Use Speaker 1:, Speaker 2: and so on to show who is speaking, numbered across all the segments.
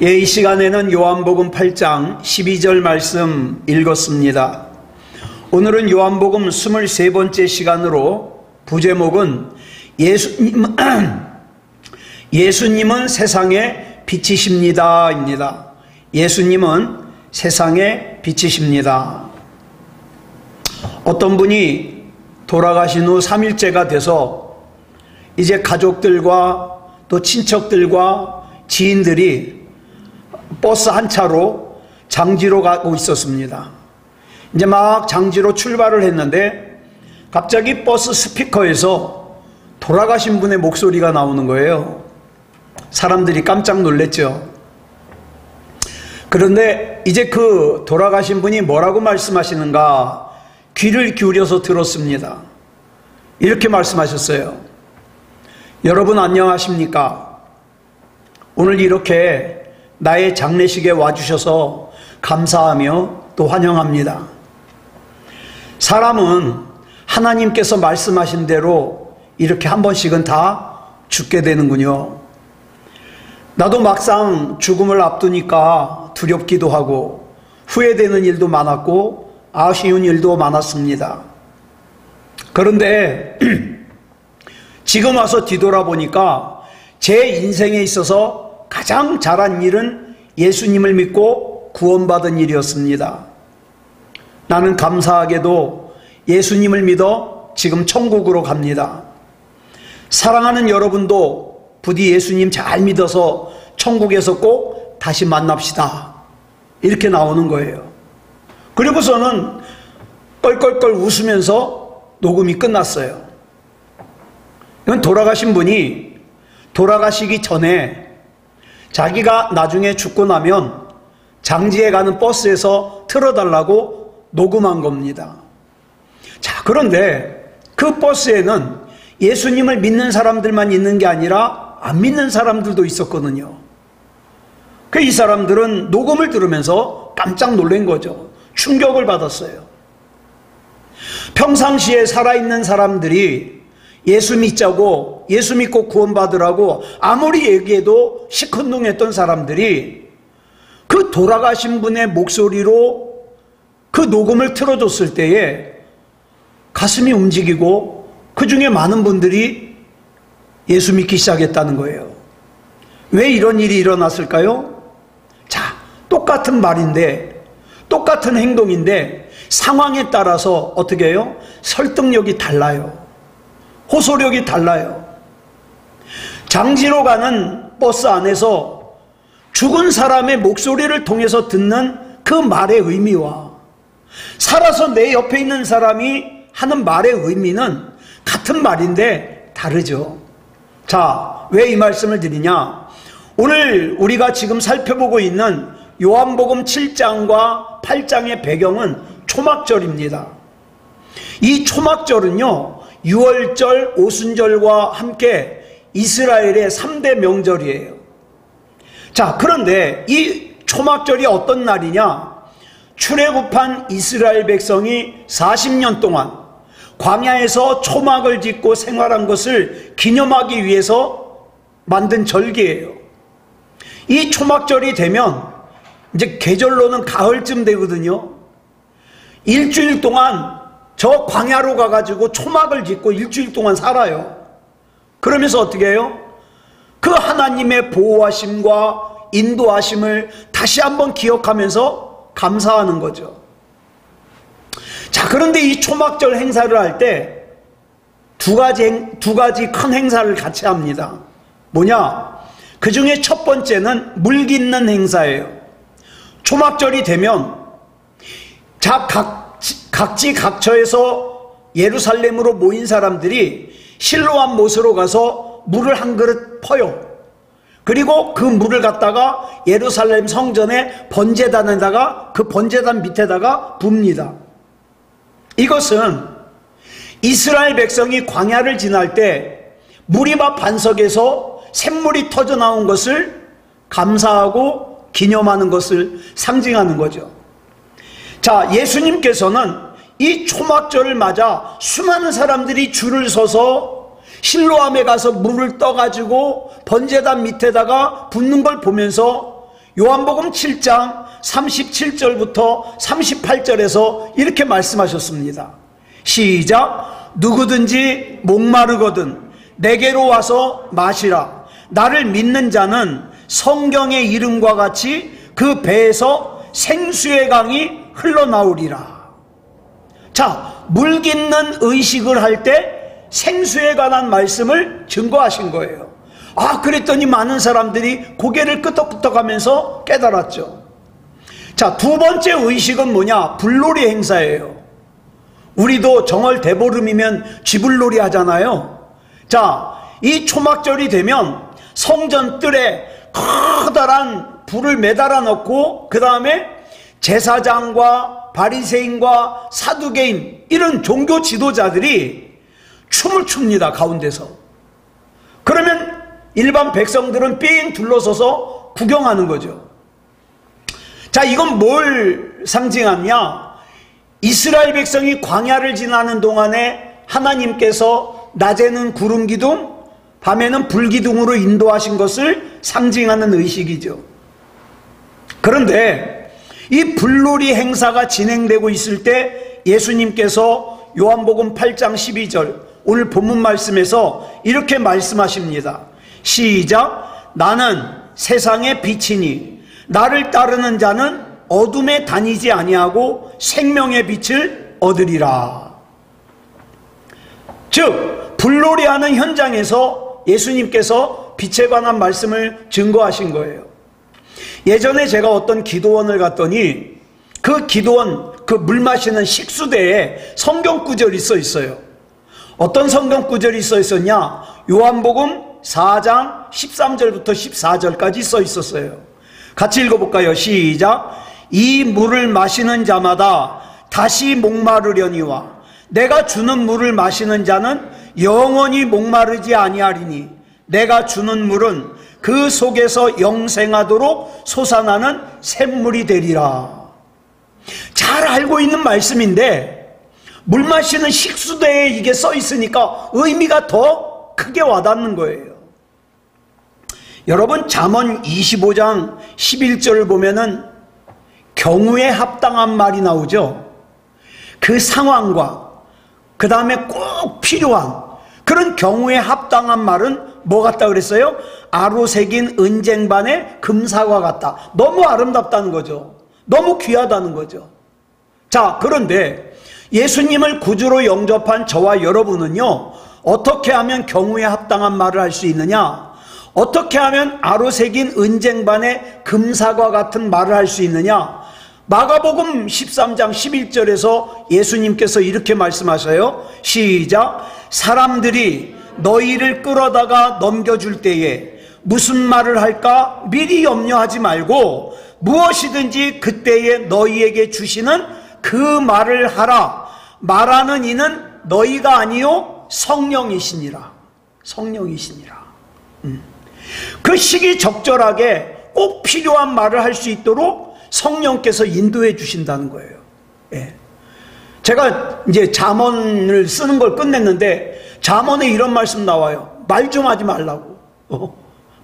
Speaker 1: 이 시간에는 요한복음 8장 12절 말씀 읽었습니다. 오늘은 요한복음 23번째 시간으로 부제목은 예수님은 세상의 빛이십니다 입니다. 예수님은 세상의 빛이십니다. 어떤 분이 돌아가신 후 3일째가 돼서 이제 가족들과 또 친척들과 지인들이 버스 한 차로 장지로 가고 있었습니다. 이제 막 장지로 출발을 했는데 갑자기 버스 스피커에서 돌아가신 분의 목소리가 나오는 거예요. 사람들이 깜짝 놀랐죠. 그런데 이제 그 돌아가신 분이 뭐라고 말씀하시는가 귀를 기울여서 들었습니다. 이렇게 말씀하셨어요. 여러분 안녕하십니까? 오늘 이렇게 나의 장례식에 와주셔서 감사하며 또 환영합니다. 사람은 하나님께서 말씀하신 대로 이렇게 한 번씩은 다 죽게 되는군요. 나도 막상 죽음을 앞두니까 두렵기도 하고 후회되는 일도 많았고 아쉬운 일도 많았습니다. 그런데 지금 와서 뒤돌아보니까 제 인생에 있어서 가장 잘한 일은 예수님을 믿고 구원받은 일이었습니다. 나는 감사하게도 예수님을 믿어 지금 천국으로 갑니다. 사랑하는 여러분도 부디 예수님 잘 믿어서 천국에서 꼭 다시 만납시다. 이렇게 나오는 거예요. 그리고서는 껄껄껄 웃으면서 녹음이 끝났어요. 이건 돌아가신 분이 돌아가시기 전에 자기가 나중에 죽고 나면 장지에 가는 버스에서 틀어달라고 녹음한 겁니다. 자, 그런데 그 버스에는 예수님을 믿는 사람들만 있는 게 아니라 안 믿는 사람들도 있었거든요. 이 사람들은 녹음을 들으면서 깜짝 놀란 거죠. 충격을 받았어요. 평상시에 살아있는 사람들이 예수 믿자고 예수 믿고 구원받으라고 아무리 얘기해도 시큰둥했던 사람들이 그 돌아가신 분의 목소리로 그 녹음을 틀어줬을 때에 가슴이 움직이고 그 중에 많은 분들이 예수 믿기 시작했다는 거예요. 왜 이런 일이 일어났을까요? 자, 똑같은 말인데 똑같은 행동인데 상황에 따라서 어떻게 해요? 설득력이 달라요. 호소력이 달라요. 장지로 가는 버스 안에서 죽은 사람의 목소리를 통해서 듣는 그 말의 의미와 살아서 내 옆에 있는 사람이 하는 말의 의미는 같은 말인데 다르죠. 자, 왜 이 말씀을 드리냐? 오늘 우리가 지금 살펴보고 있는 요한복음 7장과 8장의 배경은 초막절입니다. 이 초막절은요, 유월절, 오순절과 함께 이스라엘의 3대 명절이에요. 자, 그런데 이 초막절이 어떤 날이냐? 출애굽한 이스라엘 백성이 40년 동안 광야에서 초막을 짓고 생활한 것을 기념하기 위해서 만든 절기예요. 이 초막절이 되면 이제 계절로는 가을쯤 되거든요. 일주일 동안 저 광야로 가가지고 초막을 짓고 일주일 동안 살아요. 그러면서 어떻게 해요? 그 하나님의 보호하심과 인도하심을 다시 한번 기억하면서 감사하는 거죠. 자, 그런데 이 초막절 행사를 할 때 두 가지 큰 행사를 같이 합니다. 뭐냐? 그 중에 첫 번째는 물 깃는 행사예요. 초막절이 되면 각지 각처에서 예루살렘으로 모인 사람들이 실로암 못으로 가서 물을 한 그릇 퍼요. 그리고 그 물을 갖다가 예루살렘 성전의 번제단에다가 그 번제단 밑에다가 붓니다. 이것은 이스라엘 백성이 광야를 지날 때 무리바 반석에서 샘물이 터져 나온 것을 감사하고 기념하는 것을 상징하는 거죠. 자, 예수님께서는 이 초막절을 맞아 수많은 사람들이 줄을 서서 실로암에 가서 물을 떠가지고 번제단 밑에다가 붓는 걸 보면서 요한복음 7장 37절부터 38절에서 이렇게 말씀하셨습니다. 시작. 누구든지 목마르거든 내게로 와서 마시라. 나를 믿는 자는 성경의 이름과 같이 그 배에서 생수의 강이 흘러나오리라. 자, 물 깃는 의식을 할 때 생수에 관한 말씀을 증거하신 거예요. 아, 그랬더니 많은 사람들이 고개를 끄덕끄덕하면서 깨달았죠. 자, 두 번째 의식은 뭐냐? 불놀이 행사예요. 우리도 정월 대보름이면 쥐불놀이 하잖아요. 자, 이 초막절이 되면 성전 뜰에 커다란 불을 매달아 놓고 그 다음에 제사장과 바리새인과 사두개인 이런 종교 지도자들이 춤을 춥니다. 가운데서. 그러면 일반 백성들은 삥 둘러서서 구경하는 거죠. 자, 이건 뭘 상징하냐? 이스라엘 백성이 광야를 지나는 동안에 하나님께서 낮에는 구름 기둥, 밤에는 불 기둥으로 인도하신 것을 상징하는 의식이죠. 그런데 이 불놀이 행사가 진행되고 있을 때 예수님께서 요한복음 8장 12절 오늘 본문 말씀에서 이렇게 말씀하십니다. 시작. 나는 세상의 빛이니 나를 따르는 자는 어둠에 다니지 아니하고 생명의 빛을 얻으리라. 즉 불놀이하는 현장에서 예수님께서 빛에 관한 말씀을 증거하신 거예요. 예전에 제가 어떤 기도원을 갔더니 그 기도원 그 물 마시는 식수대에 성경 구절이 써 있어요. 어떤 성경 구절이 써 있었냐? 요한복음 4장 13절부터 14절까지 써 있었어요. 같이 읽어볼까요? 시작. 이 물을 마시는 자마다 다시 목마르려니와 내가 주는 물을 마시는 자는 영원히 목마르지 아니하리니 내가 주는 물은 그 속에서 영생하도록 솟아나는 샘물이 되리라. 잘 알고 있는 말씀인데 물 마시는 식수대에 이게 써 있으니까 의미가 더 크게 와닿는 거예요. 여러분 잠언 25장 11절을 보면은 경우에 합당한 말이 나오죠. 그 상황과 그 다음에 꼭 필요한 그런 경우에 합당한 말은 뭐 같다 그랬어요? 아로 새긴 은쟁반의 금사과 같다. 너무 아름답다는 거죠. 너무 귀하다는 거죠. 자, 그런데 예수님을 구주로 영접한 저와 여러분은요, 어떻게 하면 경우에 합당한 말을 할 수 있느냐? 어떻게 하면 아로 새긴 은쟁반의 금사과 같은 말을 할 수 있느냐? 마가복음 13장 11절에서 예수님께서 이렇게 말씀하셔요. 시작. 사람들이 너희를 끌어다가 넘겨줄 때에 무슨 말을 할까 미리 염려하지 말고 무엇이든지 그때에 너희에게 주시는 그 말을 하라. 말하는 이는 너희가 아니요 성령이시니라. 성령이시니라. 그 시기 적절하게 꼭 필요한 말을 할 수 있도록 성령께서 인도해 주신다는 거예요. 예. 제가 이제 잠언을 쓰는 걸 끝냈는데 잠언에 이런 말씀 나와요. 말 좀 하지 말라고.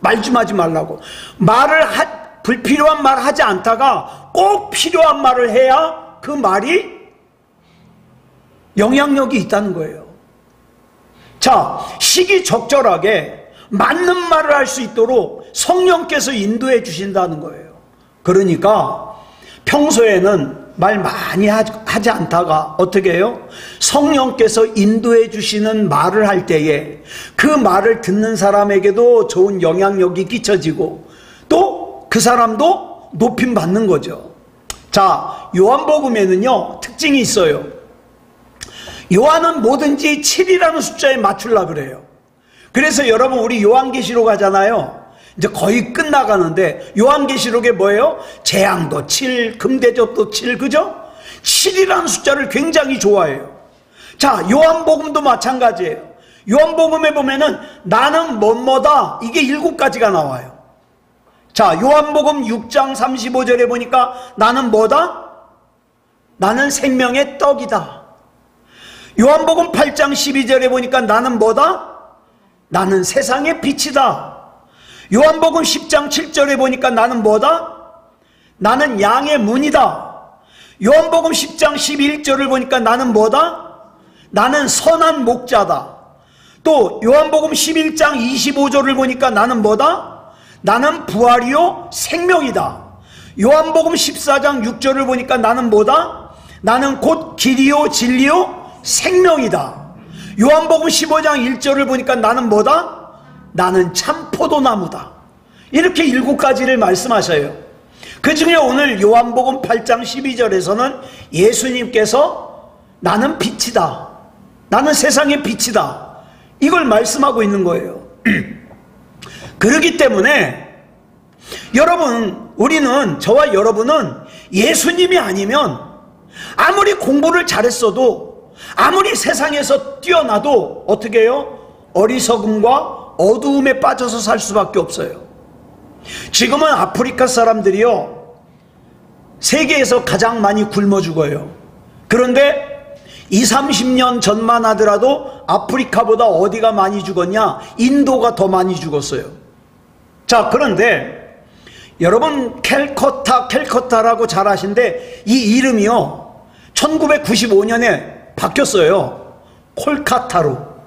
Speaker 1: 말 좀 하지 말라고. 불필요한 말 하지 않다가 꼭 필요한 말을 해야 그 말이 영향력이 있다는 거예요. 자, 시기 적절하게 맞는 말을 할 수 있도록 성령께서 인도해 주신다는 거예요. 그러니까 평소에는 말 많이 하지 않다가 어떻게 해요? 성령께서 인도해 주시는 말을 할 때에 그 말을 듣는 사람에게도 좋은 영향력이 끼쳐지고 또 그 사람도 높임 받는 거죠. 자, 요한복음에는요 특징이 있어요. 요한은 뭐든지 7이라는 숫자에 맞추려고 그래요. 그래서 여러분 우리 요한계시록 하잖아요. 이제 거의 끝나가는데 요한계시록에 뭐예요? 재앙도 7, 금대접도 7, 그죠? 7이라는 숫자를 굉장히 좋아해요. 자, 요한복음도 마찬가지예요. 요한복음에 보면은 나는 뭐뭐다 이게 7가지가 나와요. 자, 요한복음 6장 35절에 보니까 나는 뭐다? 나는 생명의 떡이다. 요한복음 8장 12절에 보니까 나는 뭐다? 나는 세상의 빛이다. 요한복음 10장 7절에 보니까 나는 뭐다? 나는 양의 문이다. 요한복음 10장 11절을 보니까 나는 뭐다? 나는 선한 목자다. 또 요한복음 11장 25절을 보니까 나는 뭐다? 나는 부활이요 생명이다. 요한복음 14장 6절을 보니까 나는 뭐다? 나는 곧 길이요 진리요 생명이다. 요한복음 15장 1절을 보니까 나는 뭐다? 나는 참 포도나무다. 이렇게 7가지를 말씀하셔요. 그 중에 오늘 요한복음 8장 12절에서는 예수님께서 나는 빛이다. 나는 세상의 빛이다. 이걸 말씀하고 있는 거예요. 그렇기 때문에 여러분, 우리는, 저와 여러분은 예수님이 아니면 아무리 공부를 잘했어도, 아무리 세상에서 뛰어나도 어떻게 해요? 어리석음과 어두움에 빠져서 살 수밖에 없어요. 지금은 아프리카 사람들이요, 세계에서 가장 많이 굶어 죽어요. 그런데 20, 30년 전만 하더라도 아프리카보다 어디가 많이 죽었냐? 인도가 더 많이 죽었어요. 자, 그런데 여러분 캘커타라고 잘 아시는데 이 이름이요 1995년에 바뀌었어요. 콜카타로.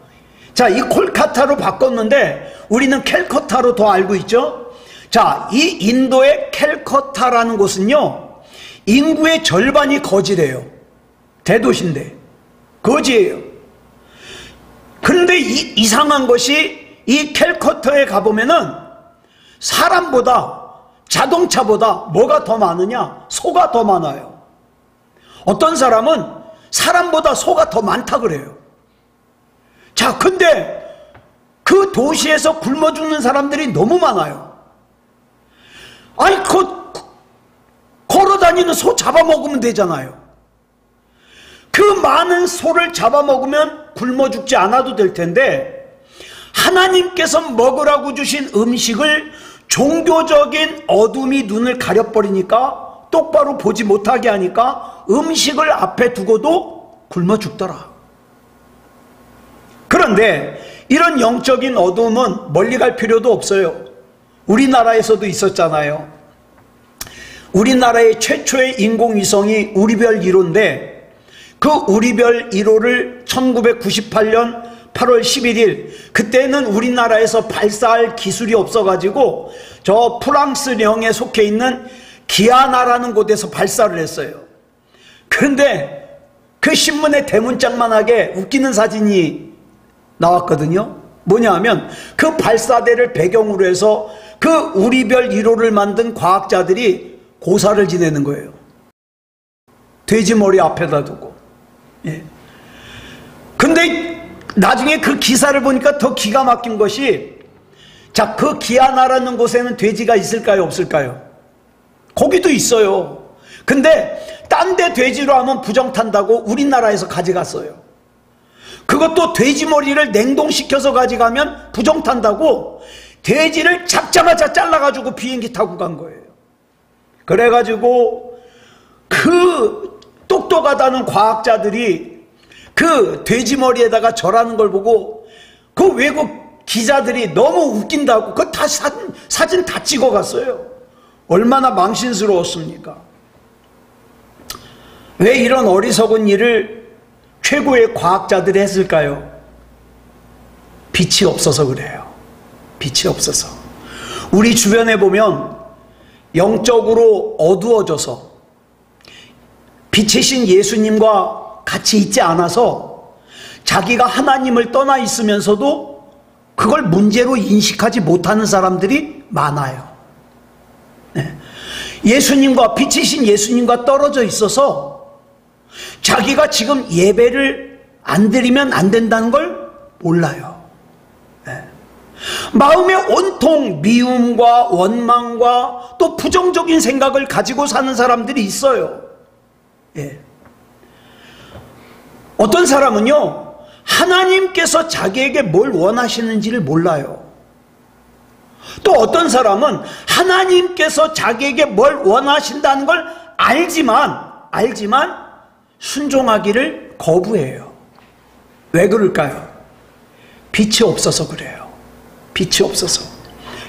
Speaker 1: 자, 이 콜카타로 바꿨는데 우리는 캘커타로 더 알고 있죠. 자, 이 인도의 캘커타라는 곳은요 인구의 절반이 거지래요. 대도시인데 거지예요. 그런데 이상한 것이 이 캘커타에 가보면은 사람보다, 자동차보다 뭐가 더 많으냐? 소가 더 많아요. 어떤 사람은 사람보다 소가 더 많다 그래요. 자, 근데 그 도시에서 굶어 죽는 사람들이 너무 많아요. 아니, 걸어 다니는 소 잡아먹으면 되잖아요. 그 많은 소를 잡아먹으면 굶어 죽지 않아도 될 텐데, 하나님께서 먹으라고 주신 음식을 종교적인 어둠이 눈을 가려버리니까, 똑바로 보지 못하게 하니까 음식을 앞에 두고도 굶어 죽더라. 그런데 이런 영적인 어둠은 멀리 갈 필요도 없어요. 우리나라에서도 있었잖아요. 우리나라의 최초의 인공위성이 우리별 1호인데 그 우리별 1호를 1998년 8월 11일, 그때는 우리나라에서 발사할 기술이 없어가지고 저 프랑스령에 속해 있는 기아나라는 곳에서 발사를 했어요. 그런데 그 신문에 대문짝만하게 웃기는 사진이 나왔거든요. 뭐냐 하면 그 발사대를 배경으로 해서 그 우리별 1호를 만든 과학자들이 고사를 지내는 거예요. 돼지머리 앞에다 두고. 예. 근데 나중에 그 기사를 보니까 더 기가 막힌 것이, 자, 그 기아나라는 곳에는 돼지가 있을까요, 없을까요? 거기도 있어요. 근데 딴 데 돼지로 하면 부정탄다고 우리나라에서 가져갔어요. 그것도 돼지 머리를 냉동시켜서 가져가면 부정탄다고 돼지를 잡자마자 잘라가지고 비행기 타고 간 거예요. 그래가지고 그 똑똑하다는 과학자들이 그 돼지 머리에다가 절하는 걸 보고 그 외국 기자들이 너무 웃긴다고 그거 다 사진 다 찍어갔어요. 얼마나 망신스러웠습니까? 왜 이런 어리석은 일을 최고의 과학자들이 했을까요? 빛이 없어서 그래요. 빛이 없어서. 우리 주변에 보면 영적으로 어두워져서 빛이신 예수님과 같이 있지 않아서 자기가 하나님을 떠나 있으면서도 그걸 문제로 인식하지 못하는 사람들이 많아요. 네. 예수님과, 빛이신 예수님과 떨어져 있어서 자기가 지금 예배를 안 드리면 안 된다는 걸 몰라요. 네. 마음에 온통 미움과 원망과 또 부정적인 생각을 가지고 사는 사람들이 있어요. 예. 어떤 사람은요, 하나님께서 자기에게 뭘 원하시는지를 몰라요. 또 어떤 사람은 하나님께서 자기에게 뭘 원하신다는 걸 알지만 순종하기를 거부해요. 왜 그럴까요? 빛이 없어서 그래요. 빛이 없어서.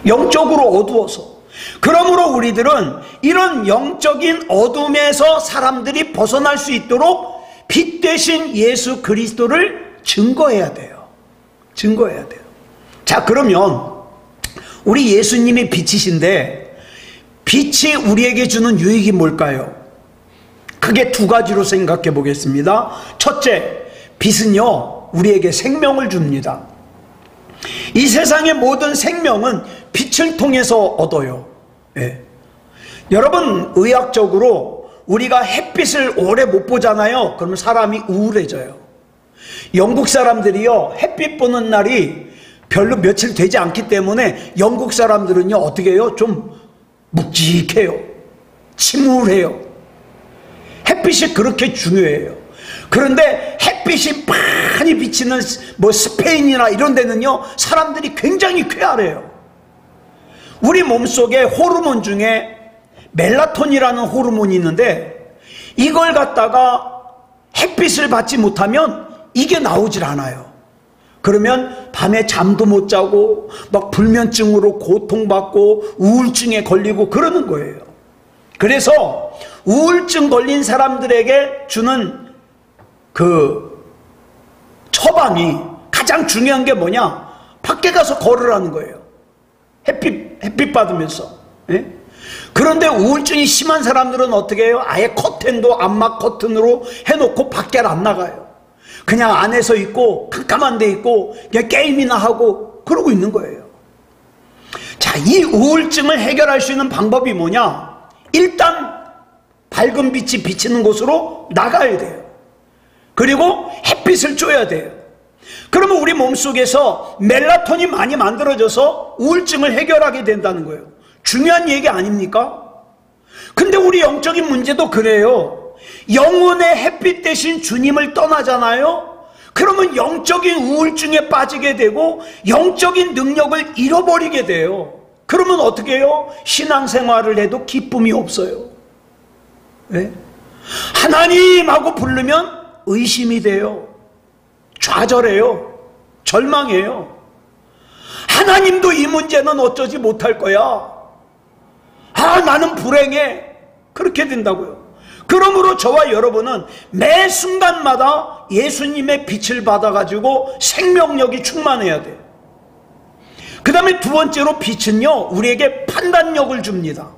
Speaker 1: 영적으로 어두워서. 그러므로 우리들은 이런 영적인 어둠에서 사람들이 벗어날 수 있도록 빛 대신 예수 그리스도를 증거해야 돼요. 증거해야 돼요. 자, 그러면 우리 예수님이 빛이신데 빛이 우리에게 주는 유익이 뭘까요? 크게 두 가지로 생각해 보겠습니다. 첫째, 빛은요 우리에게 생명을 줍니다. 이 세상의 모든 생명은 빛을 통해서 얻어요. 예. 여러분, 의학적으로 우리가 햇빛을 오래 못 보잖아요. 그러면 사람이 우울해져요. 영국 사람들이요 햇빛 보는 날이 별로 며칠 되지 않기 때문에 영국 사람들은요 어떻게 해요? 좀 묵직해요. 침울해요. 햇빛이 그렇게 중요해요. 그런데 햇빛이 많이 비치는 뭐 스페인이나 이런 데는요 사람들이 굉장히 쾌활해요. 우리 몸속에 호르몬 중에 멜라토닌이라는 호르몬이 있는데 이걸 갖다가 햇빛을 받지 못하면 이게 나오질 않아요. 그러면 밤에 잠도 못 자고 막 불면증으로 고통받고 우울증에 걸리고 그러는 거예요. 그래서 우울증 걸린 사람들에게 주는 그 처방이 가장 중요한 게 뭐냐? 밖에 가서 걸으라는 거예요. 햇빛 받으면서. 예? 그런데 우울증이 심한 사람들은 어떻게 해요? 아예 커튼도 암막 커튼으로 해놓고 밖에 안 나가요. 그냥 안에서 있고 깜깜한 데 있고 그냥 게임이나 하고 그러고 있는 거예요. 자, 이 우울증을 해결할 수 있는 방법이 뭐냐? 일단 밝은 빛이 비치는 곳으로 나가야 돼요. 그리고 햇빛을 쬐야 돼요. 그러면 우리 몸속에서 멜라토닌이 많이 만들어져서 우울증을 해결하게 된다는 거예요. 중요한 얘기 아닙니까? 근데 우리 영적인 문제도 그래요. 영혼의 햇빛 대신 주님을 떠나잖아요. 그러면 영적인 우울증에 빠지게 되고 영적인 능력을 잃어버리게 돼요. 그러면 어떻게 해요? 신앙생활을 해도 기쁨이 없어요. 네? 하나님하고 부르면 의심이 돼요. 좌절해요. 절망해요. 하나님도 이 문제는 어쩌지 못할 거야. 아, 나는 불행해. 그렇게 된다고요. 그러므로 저와 여러분은 매 순간마다 예수님의 빛을 받아가지고 생명력이 충만해야 돼요. 그 다음에 두 번째로 빛은요 우리에게 판단력을 줍니다.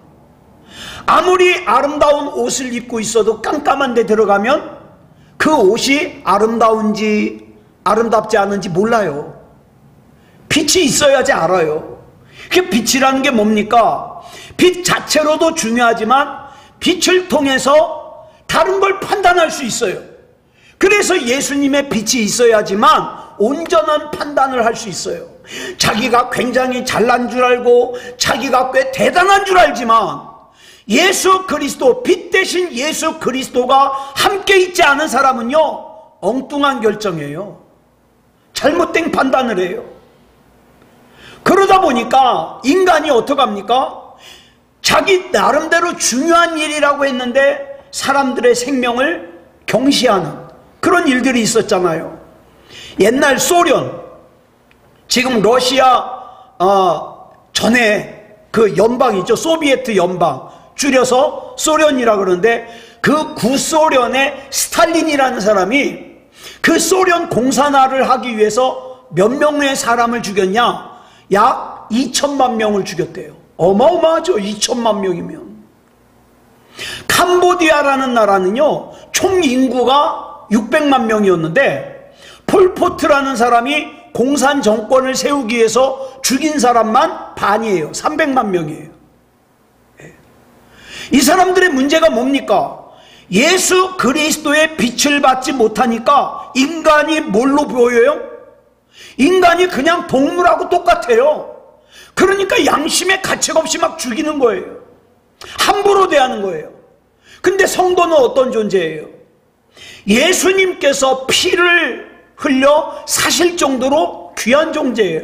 Speaker 1: 아무리 아름다운 옷을 입고 있어도 깜깜한 데 들어가면 그 옷이 아름다운지 아름답지 않은지 몰라요. 빛이 있어야지 알아요. 그 빛이라는 게 뭡니까? 빛 자체로도 중요하지만 빛을 통해서 다른 걸 판단할 수 있어요. 그래서 예수님의 빛이 있어야지만 온전한 판단을 할 수 있어요. 자기가 굉장히 잘난 줄 알고 자기가 꽤 대단한 줄 알지만 예수 그리스도, 빛 대신 예수 그리스도가 함께 있지 않은 사람은요 엉뚱한 결정이에요. 잘못된 판단을 해요. 그러다 보니까 인간이 어떡합니까? 자기 나름대로 중요한 일이라고 했는데 사람들의 생명을 경시하는 그런 일들이 있었잖아요. 옛날 소련, 지금 러시아 전에 그 연방이죠. 소비에트 연방, 줄여서 소련이라 그러는데 그 구소련의 스탈린이라는 사람이 그 소련 공산화를 하기 위해서 몇 명의 사람을 죽였냐? 약 2천만 명을 죽였대요. 어마어마하죠. 2천만 명이면. 캄보디아라는 나라는요 총 인구가 600만 명이었는데 폴포트라는 사람이 공산 정권을 세우기 위해서 죽인 사람만 반이에요. 300만 명이에요. 이 사람들의 문제가 뭡니까? 예수 그리스도의 빛을 받지 못하니까 인간이 뭘로 보여요? 인간이 그냥 동물하고 똑같아요. 그러니까 양심의 가책 없이 막 죽이는 거예요. 함부로 대하는 거예요. 근데 성도는 어떤 존재예요? 예수님께서 피를 흘려 사실 정도로 귀한 존재예요.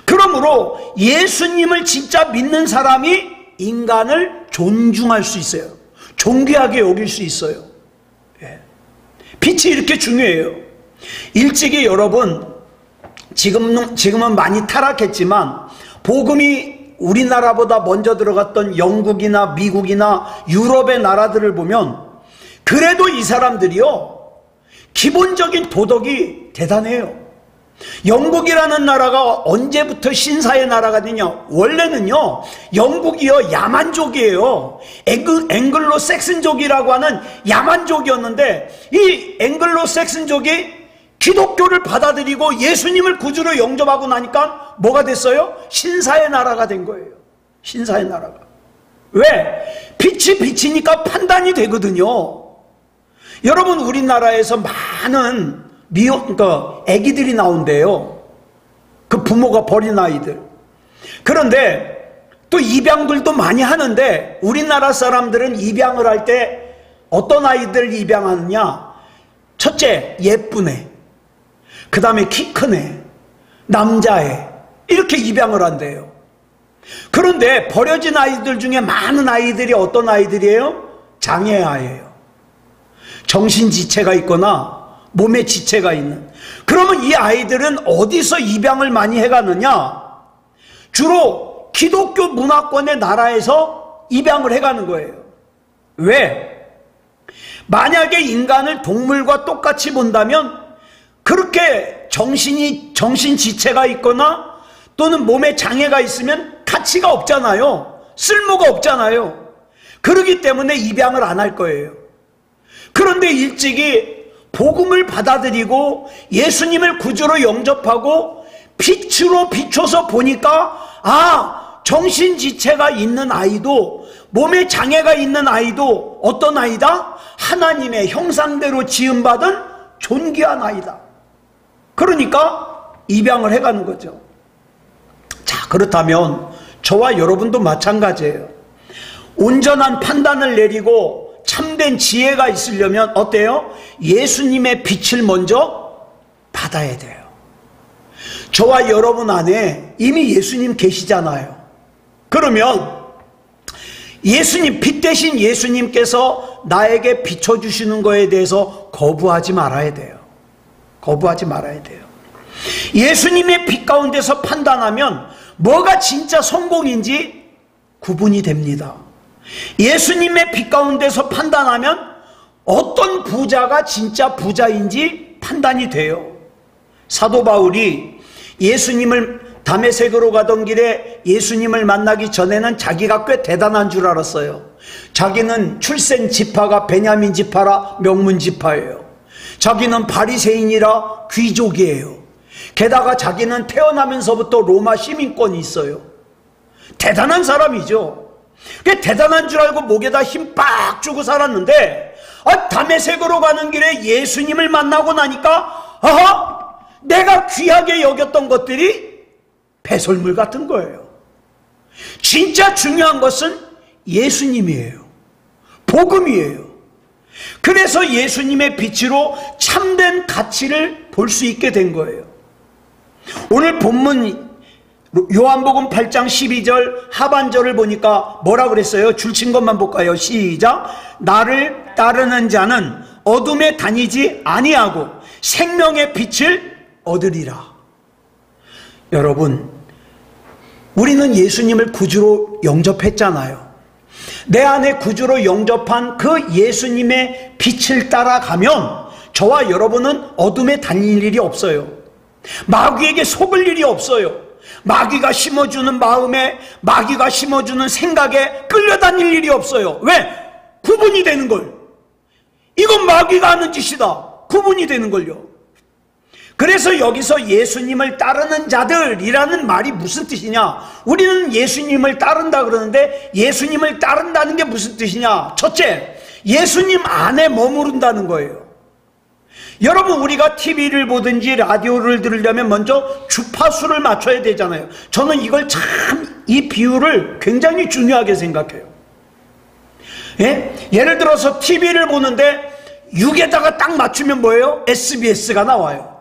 Speaker 1: 그러므로 예수님을 진짜 믿는 사람이 인간을 존중할 수 있어요. 존귀하게 여길 수 있어요. 빛이 이렇게 중요해요. 일찍이 여러분 지금은 많이 타락했지만 복음이 우리나라보다 먼저 들어갔던 영국이나 미국이나 유럽의 나라들을 보면 그래도 이 사람들이요, 기본적인 도덕이 대단해요. 영국이라는 나라가 언제부터 신사의 나라가 되냐? 원래는요, 영국이요, 야만족이에요. 앵글로 섹슨족이라고 하는 야만족이었는데, 이 앵글로 섹슨족이 기독교를 받아들이고 예수님을 구주로 영접하고 나니까 뭐가 됐어요? 신사의 나라가 된 거예요. 신사의 나라가. 왜? 빛이 비치니까 판단이 되거든요. 여러분, 우리나라에서 많은 애기들이 나온대요. 그 부모가 버린 아이들. 그런데 또 입양들도 많이 하는데, 우리나라 사람들은 입양을 할 때 어떤 아이들 입양하느냐? 첫째, 예쁜 애. 그 다음에 키 큰 애, 남자애, 이렇게 입양을 한대요. 그런데 버려진 아이들 중에 많은 아이들이 어떤 아이들이에요? 장애아예요. 정신지체가 있거나 몸에 지체가 있는. 그러면 이 아이들은 어디서 입양을 많이 해가느냐? 주로 기독교 문화권의 나라에서 입양을 해가는 거예요. 왜? 만약에 인간을 동물과 똑같이 본다면 그렇게 정신지체가 있거나 또는 몸에 장애가 있으면 가치가 없잖아요. 쓸모가 없잖아요. 그렇기 때문에 입양을 안 할 거예요. 그런데 일찍이 복음을 받아들이고 예수님을 구주로 영접하고 빛으로 비춰서 보니까, 정신지체가 있는 아이도, 몸에 장애가 있는 아이도 어떤 아이다? 하나님의 형상대로 지음받은 존귀한 아이다. 그러니까 입양을 해가는 거죠. 자, 그렇다면 저와 여러분도 마찬가지예요. 온전한 판단을 내리고 참된 지혜가 있으려면 어때요? 예수님의 빛을 먼저 받아야 돼요. 저와 여러분 안에 이미 예수님 계시잖아요. 그러면 예수님, 빛 대신 예수님께서 나에게 비춰주시는 거에 대해서 거부하지 말아야 돼요. 거부하지 말아야 돼요. 예수님의 빛 가운데서 판단하면 뭐가 진짜 성공인지 구분이 됩니다. 예수님의 빛 가운데서 판단하면 어떤 부자가 진짜 부자인지 판단이 돼요. 사도 바울이 예수님을 다메섹으로 가던 길에 예수님을 만나기 전에는 자기가 꽤 대단한 줄 알았어요. 자기는 출생 지파가 베냐민 지파라 명문 지파예요. 자기는 바리새인이라 귀족이에요. 게다가 자기는 태어나면서부터 로마 시민권이 있어요. 대단한 사람이죠. 대단한 줄 알고 목에다 힘 빡 주고 살았는데, 다메섹으로 가는 길에 예수님을 만나고 나니까 내가 귀하게 여겼던 것들이 배설물 같은 거예요. 진짜 중요한 것은 예수님이에요. 복음이에요. 그래서 예수님의 빛으로 참된 가치를 볼 수 있게 된 거예요. 오늘 본문 요한복음 8장 12절 하반절을 보니까 뭐라 그랬어요? 줄친 것만 볼까요? 시작. 나를 따르는 자는 어둠에 다니지 아니하고 생명의 빛을 얻으리라. 여러분, 우리는 예수님을 구주로 영접했잖아요. 내 안에 구주로 영접한 그 예수님의 빛을 따라가면 저와 여러분은 어둠에 다닐 일이 없어요. 마귀에게 속을 일이 없어요. 마귀가 심어주는 마음에, 마귀가 심어주는 생각에 끌려다닐 일이 없어요. 왜? 구분이 되는 걸. 이건 마귀가 하는 짓이다. 구분이 되는 걸요. 그래서 여기서 예수님을 따르는 자들이라는 말이 무슨 뜻이냐? 우리는 예수님을 따른다 그러는데 예수님을 따른다는 게 무슨 뜻이냐? 첫째, 예수님 안에 머무른다는 거예요. 여러분, 우리가 TV를 보든지 라디오를 들으려면 먼저 주파수를 맞춰야 되잖아요. 저는 이걸 참, 이 비유를 굉장히 중요하게 생각해요. 예? 예를 들어서 TV를 보는데 6에다가 딱 맞추면 뭐예요? SBS가 나와요.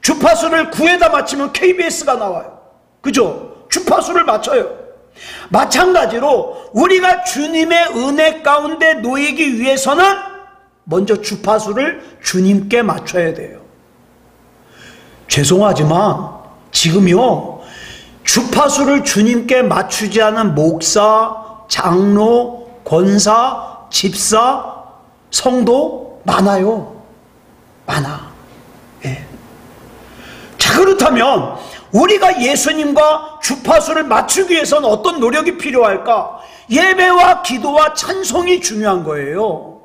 Speaker 1: 주파수를 9에다 맞추면 KBS가 나와요. 그죠? 주파수를 맞춰요. 마찬가지로 우리가 주님의 은혜 가운데 놓이기 위해서는 먼저 주파수를 주님께 맞춰야 돼요. 죄송하지만 지금요, 주파수를 주님께 맞추지 않은 목사, 장로, 권사, 집사, 성도 많아요. 많아. 예. 자, 그렇다면 우리가 예수님과 주파수를 맞추기 위해서는 어떤 노력이 필요할까? 예배와 기도와 찬송이 중요한 거예요.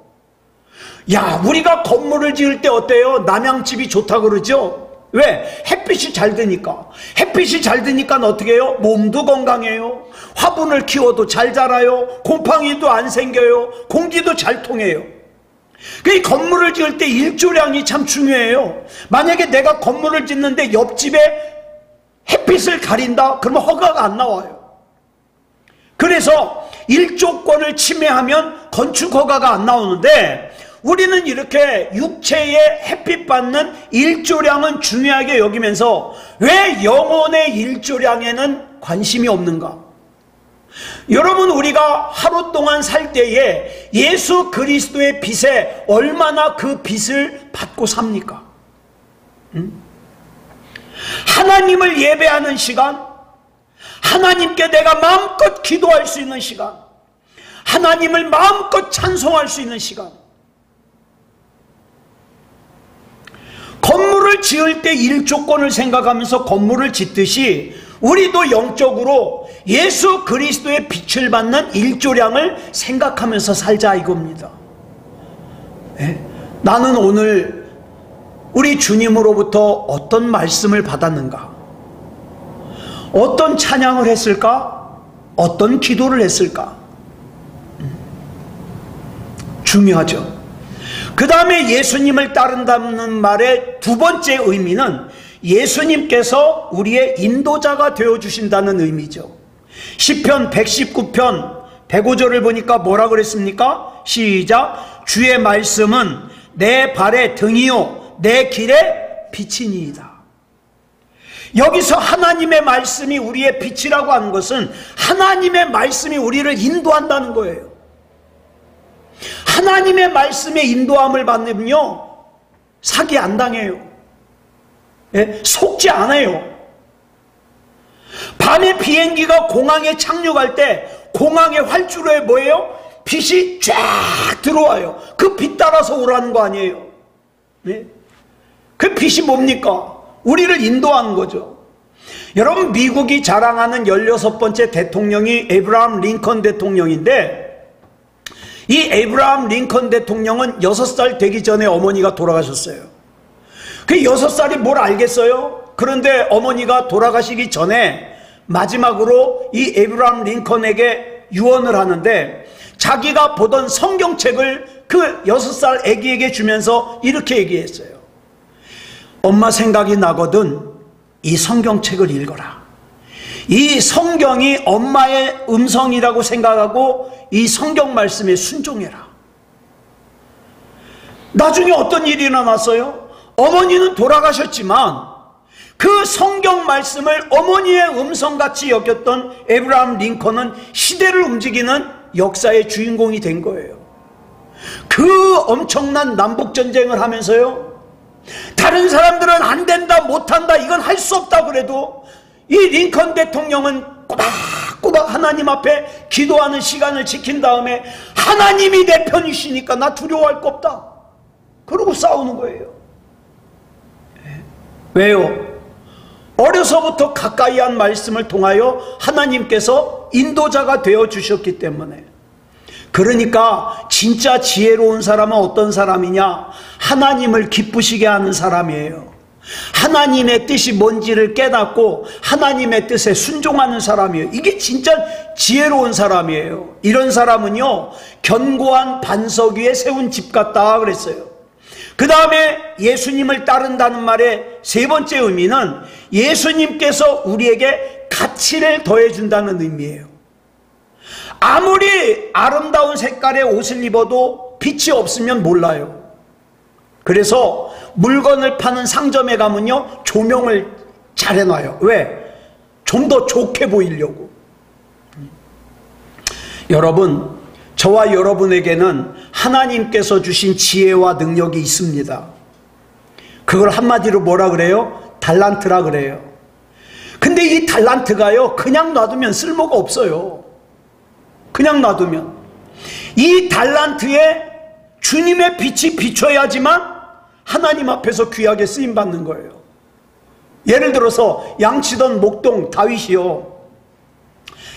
Speaker 1: 야, 우리가 건물을 지을 때 어때요? 남양집이 좋다 그러죠? 왜? 햇빛이 잘 드니까. 햇빛이 잘 드니까 어떻게 해요? 몸도 건강해요. 화분을 키워도 잘 자라요. 곰팡이도 안 생겨요. 공기도 잘 통해요. 그 건물을 지을 때 일조량이 참 중요해요. 만약에 내가 건물을 짓는데 옆집에 햇빛을 가린다? 그러면 허가가 안 나와요. 그래서 일조권을 침해하면 건축 허가가 안 나오는데, 우리는 이렇게 육체의 햇빛 받는 일조량은 중요하게 여기면서 왜 영혼의 일조량에는 관심이 없는가? 여러분, 우리가 하루 동안 살 때에 예수 그리스도의 빛에 얼마나 그 빛을 받고 삽니까? 하나님을 예배하는 시간, 하나님께 내가 마음껏 기도할 수 있는 시간, 하나님을 마음껏 찬송할 수 있는 시간. 건물을 지을 때 일조권을 생각하면서 건물을 짓듯이 우리도 영적으로 예수 그리스도의 빛을 받는 일조량을 생각하면서 살자 이겁니다. 네? 나는 오늘 우리 주님으로부터 어떤 말씀을 받았는가? 어떤 찬양을 했을까? 어떤 기도를 했을까? 중요하죠. 그 다음에 예수님을 따른다는 말의 두 번째 의미는 예수님께서 우리의 인도자가 되어주신다는 의미죠. 시편 119편 105절을 보니까 뭐라 그랬습니까? 시작. 주의 말씀은 내 발의 등이요 내 길의 빛이니이다. 여기서 하나님의 말씀이 우리의 빛이라고 하는 것은 하나님의 말씀이 우리를 인도한다는 거예요. 하나님의 말씀의 인도함을 받으면요 사기 안 당해요. 예? 속지 않아요. 밤에 비행기가 공항에 착륙할 때 공항의 활주로에 뭐예요? 빛이 쫙 들어와요. 그 빛 따라서 오라는 거 아니에요. 예? 그 빛이 뭡니까? 우리를 인도하는 거죠. 여러분, 미국이 자랑하는 16번째 대통령이 에이브라함 링컨 대통령인데, 이 에이브라함 링컨 대통령은 6살 되기 전에 어머니가 돌아가셨어요. 그 6살이 뭘 알겠어요? 그런데 어머니가 돌아가시기 전에 마지막으로 이 에이브라함 링컨에게 유언을 하는데, 자기가 보던 성경책을 그 6살 아기에게 주면서 이렇게 얘기했어요. 엄마 생각이 나거든 이 성경책을 읽어라. 이 성경이 엄마의 음성이라고 생각하고 이 성경 말씀에 순종해라. 나중에 어떤 일이 일어났어요? 어머니는 돌아가셨지만 그 성경 말씀을 어머니의 음성같이 여겼던 에이브라함 링컨은 시대를 움직이는 역사의 주인공이 된 거예요. 그 엄청난 남북전쟁을 하면서요, 다른 사람들은 안 된다, 못한다, 이건 할 수 없다 그래도 이 링컨 대통령은 꼬박꼬박 하나님 앞에 기도하는 시간을 지킨 다음에 하나님이 내 편이시니까 나 두려워할 거 없다, 그러고 싸우는 거예요. 왜요? 어려서부터 가까이 한 말씀을 통하여 하나님께서 인도자가 되어주셨기 때문에. 그러니까 진짜 지혜로운 사람은 어떤 사람이냐? 하나님을 기쁘시게 하는 사람이에요. 하나님의 뜻이 뭔지를 깨닫고 하나님의 뜻에 순종하는 사람이에요. 이게 진짜 지혜로운 사람이에요. 이런 사람은요, 견고한 반석 위에 세운 집 같다 그랬어요. 그 다음에 예수님을 따른다는 말의 세 번째 의미는 예수님께서 우리에게 가치를 더해준다는 의미예요. 아무리 아름다운 색깔의 옷을 입어도 빛이 없으면 몰라요. 그래서 물건을 파는 상점에 가면요, 조명을 잘 해놔요. 왜? 좀 더 좋게 보이려고. 여러분, 저와 여러분에게는 하나님께서 주신 지혜와 능력이 있습니다. 그걸 한마디로 뭐라 그래요? 달란트라 그래요. 근데 이 달란트가요, 그냥 놔두면 쓸모가 없어요. 그냥 놔두면. 이 달란트에 주님의 빛이 비춰야지만 하나님 앞에서 귀하게 쓰임받는 거예요. 예를 들어서 양치던 목동 다윗이요.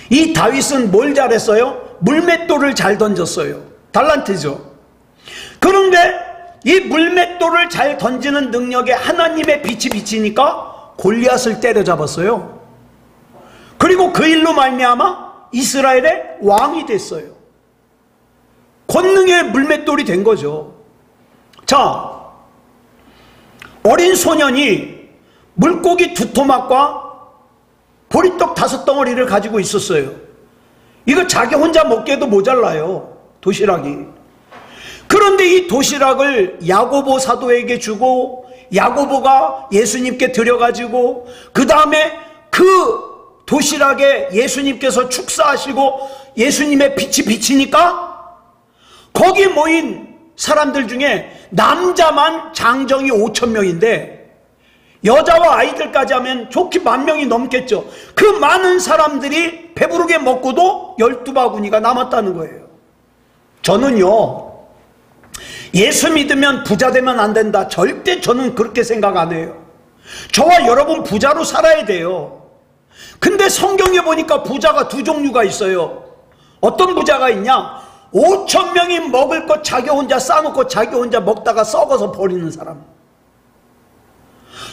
Speaker 1: 이 다윗은 뭘 잘했어요? 물맷돌을 잘 던졌어요. 달란트죠. 그런데 이 물맷돌을 잘 던지는 능력에 하나님의 빛이 비치니까 골리앗을 때려잡았어요. 그리고 그 일로 말미암아 이스라엘의 왕이 됐어요. 권능의 물맷돌이 된 거죠. 자, 어린 소년이 물고기 2토막과 보리떡 5덩어리를 가지고 있었어요. 이거 자기 혼자 먹기에도 모자라요, 도시락이. 그런데 이 도시락을 야고보 사도에게 주고 야고보가 예수님께 드려가지고 그 다음에 그 도시락에 예수님께서 축사하시고 예수님의 빛이 비치니까 거기 모인 사람들 중에 남자만 장정이 5,000명인데 여자와 아이들까지 하면 좋게 10,000명이 넘겠죠. 그 많은 사람들이 배부르게 먹고도 12바구니가 남았다는 거예요. 저는요, 예수 믿으면 부자 되면 안 된다, 절대 저는 그렇게 생각 안 해요. 저와 여러분 부자로 살아야 돼요. 근데 성경에 보니까 부자가 2종류가 있어요. 어떤 부자가 있냐? 5,000명이 먹을 것 자기 혼자 싸놓고 자기 혼자 먹다가 썩어서 버리는 사람.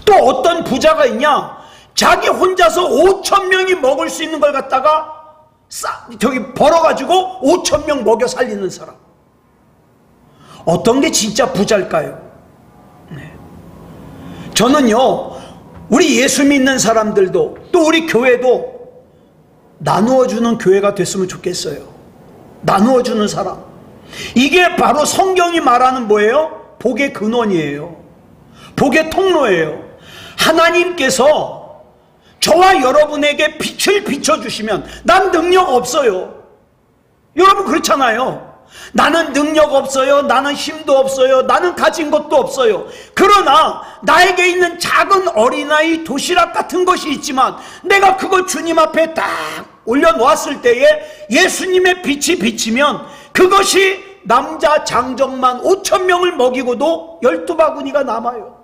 Speaker 1: 또 어떤 부자가 있냐? 자기 혼자서 5,000명이 먹을 수 있는 걸 갖다가 벌어가지고 5,000명 먹여 살리는 사람. 어떤 게 진짜 부자일까요? 네. 저는요, 우리 예수 믿는 사람들도 또 우리 교회도 나누어주는 교회가 됐으면 좋겠어요. 나누어주는 사람. 이게 바로 성경이 말하는 뭐예요? 복의 근원이에요. 복의 통로예요. 하나님께서 저와 여러분에게 빛을 비춰주시면 난 능력 없어요. 여러분 그렇잖아요. 나는 능력 없어요. 나는 힘도 없어요. 나는 가진 것도 없어요. 그러나 나에게 있는 작은 어린아이 도시락 같은 것이 있지만 내가 그거 주님 앞에 딱 올려놓았을 때에 예수님의 빛이 비치면 그것이 남자 장정만 5,000명을 먹이고도 12바구니가 남아요.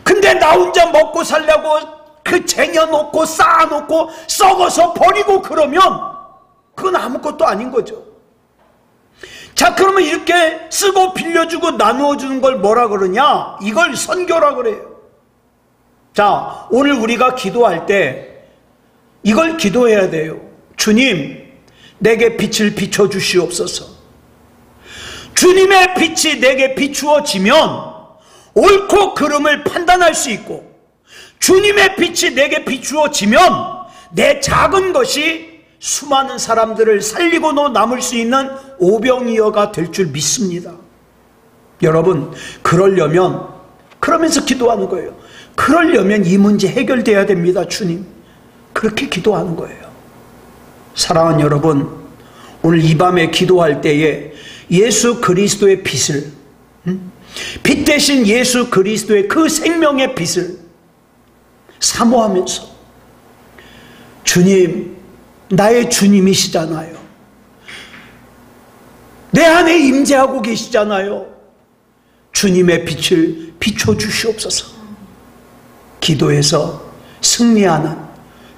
Speaker 1: 근데 나 혼자 먹고 살려고 그 쟁여놓고 쌓아놓고 썩어서 버리고 그러면 그건 아무것도 아닌 거죠. 자, 그러면 이렇게 쓰고 빌려주고 나누어주는 걸 뭐라 그러냐? 이걸 선교라 그래요. 자, 오늘 우리가 기도할 때 이걸 기도해야 돼요. 주님, 내게 빛을 비춰주시옵소서. 주님의 빛이 내게 비추어지면 옳고 그름을 판단할 수 있고, 주님의 빛이 내게 비추어지면 내 작은 것이 수많은 사람들을 살리고도 남을 수 있는 오병이어가 될 줄 믿습니다. 여러분, 그러려면, 그러면서 기도하는 거예요. 그러려면 이 문제 해결돼야 됩니다. 주님, 그렇게 기도하는 거예요. 사랑하는 여러분, 오늘 이 밤에 기도할 때에 예수 그리스도의 빛을, 빛 대신 예수 그리스도의 그 생명의 빛을 사모하면서, 주님, 나의 주님이시잖아요. 내 안에 임재하고 계시잖아요. 주님의 빛을 비춰주시옵소서. 기도해서 승리하는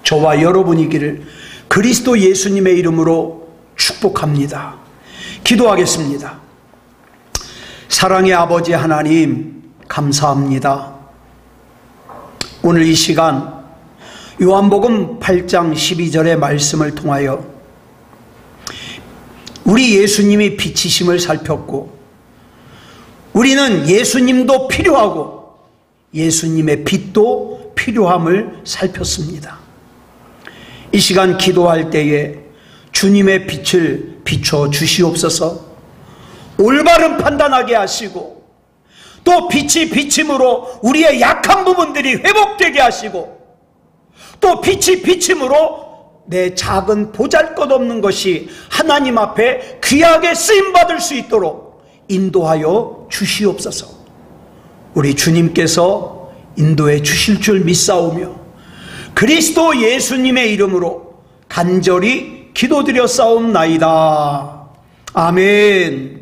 Speaker 1: 저와 여러분이기를 그리스도 예수님의 이름으로 축복합니다. 기도하겠습니다. 사랑의 아버지 하나님, 감사합니다. 오늘 이 시간 요한복음 8장 12절의 말씀을 통하여 우리 예수님이 빛이심을 살폈고, 우리는 예수님도 필요하고 예수님의 빛도 필요함을 살폈습니다. 이 시간 기도할 때에 주님의 빛을 비춰 주시옵소서. 올바른 판단하게 하시고, 또 빛이 비침으로 우리의 약한 부분들이 회복되게 하시고, 또 빛이 비침으로 내 작은 보잘것없는 것이 하나님 앞에 귀하게 쓰임받을 수 있도록 인도하여 주시옵소서. 우리 주님께서 인도해 주실 줄 믿사오며 그리스도 예수님의 이름으로 간절히 기도드려 싸움나이다. 아멘.